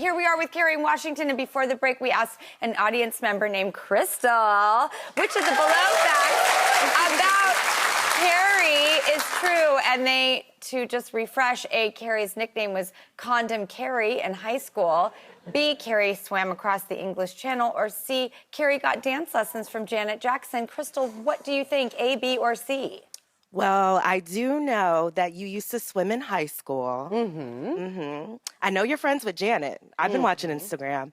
here we are with Kerry Washington, and before the break, we asked an audience member named Crystal, which of the below facts about Kerry is true, and to just refresh, A, Kerry's nickname was Condom Kerry in high school, B, Kerry swam across the English Channel, or C, Kerry got dance lessons from Janet Jackson. Crystal, what do you think, A, B, or C? Well, I do know that you used to swim in high school. I know you're friends with Janet. I've been watching Instagram.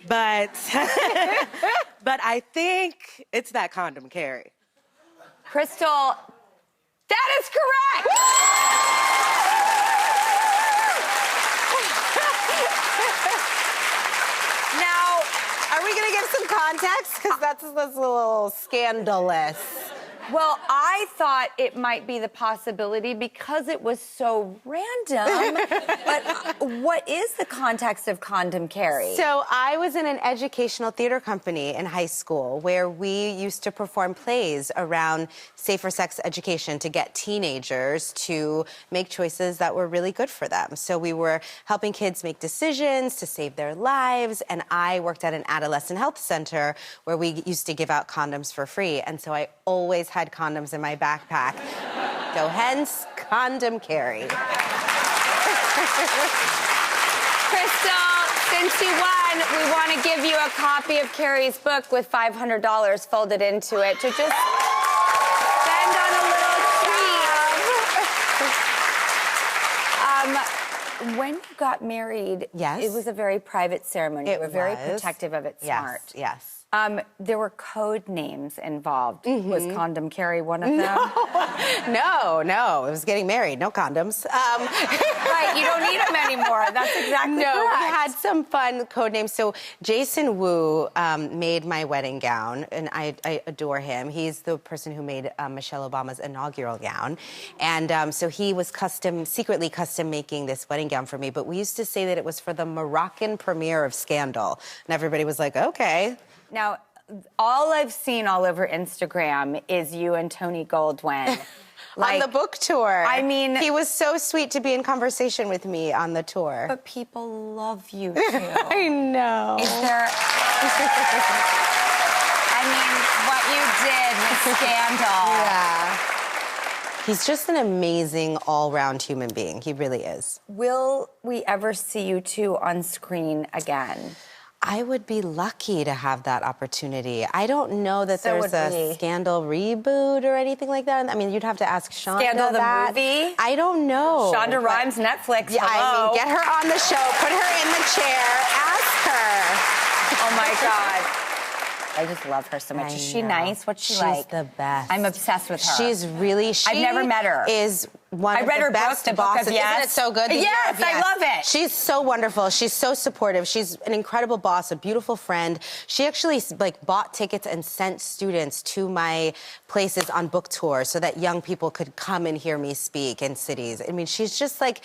But, but I think it's that Condom Kerry. Crystal, that is correct! Now, are we going to give some context? Because that's a little scandalous. well, I thought it might be the possibility because it was so random. But what is the context of Condom Kerry? So I was in an educational theater company in high school where we used to perform plays around safer sex education to get teenagers to make choices that were really good for them. So we were helping kids make decisions to save their lives, and I worked at an adolescent health center where we used to give out condoms for free, and so I always had condoms in my backpack. So hence, Condom Kerry. Crystal, since you won, we want to give you a copy of Kerry's book with $500 folded into it to just spend on a little treat. When you got married, Yes. it was a very private ceremony. You were very was. protective of it, smart. Yes. There were code names involved. Was Condom Kerry one of them? No, it was getting married, no condoms. Right, you don't need them anymore. That's exactly No, correct. we had some fun code names. So Jason Wu made my wedding gown, and I adore him. He's the person who made Michelle Obama's inaugural gown. And so he was secretly custom making this wedding gown for me. But we used to say that it was for the Moroccan premiere of Scandal. And everybody was like, okay. Now, all I've seen all over Instagram is you and Tony Goldwyn. On the book tour. I mean... He was so sweet to be in conversation with me on the tour. But people love you, too. I know. Is there... I mean, what you did with Scandal. Yeah. He's just an amazing all-round human being. He really is. Will we ever see you two on screen again? I would be lucky to have that opportunity. I don't know that So there's would a we. Scandal reboot or anything like that. I mean, you'd have to ask Shonda Scandal the that. movie? I don't know. Shonda Rhimes, Netflix, Yeah, hello. I mean, get her on the show, put her in the chair, ask her. Oh, my God. I just love her so much. I Is she know. nice? What's she She's like? the best. I'm obsessed with her. She's really... I've never met her. Is one I of read the her book, best The Book of bosses. Yes. Isn't it so good? The Yes, Year of I Yes. love it. She's so wonderful. She's so supportive. She's an incredible boss, a beautiful friend. She actually bought tickets and sent students to my places on book tour so that young people could come and hear me speak in cities. I mean, she's just like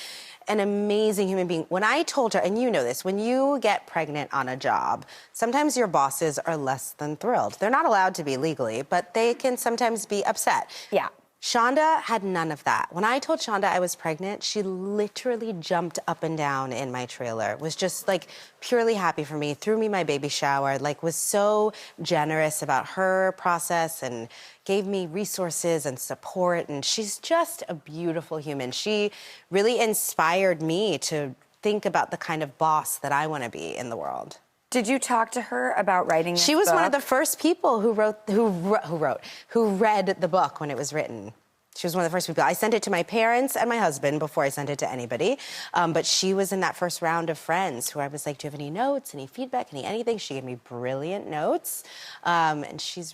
an amazing human being. When I told her, and you know this, when you get pregnant on a job, sometimes your bosses are less than thrilled. They're not allowed to be legally, but they can sometimes be upset. Yeah. Shonda had none of that. When I told Shonda I was pregnant, she literally jumped up and down in my trailer, was just like purely happy for me, threw me my baby shower, like was so generous about her process and gave me resources and support. And she's just a beautiful human. She really inspired me to think about the kind of boss that I want to be in the world. Did you talk to her about writing this She was one of book? the first people who read the book when it was written. She was one of the first people. I sent it to my parents and my husband before I sent it to anybody. But she was in that first round of friends who I was like, do you have any notes, any feedback, anything? She gave me brilliant notes. And she's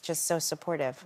just so supportive.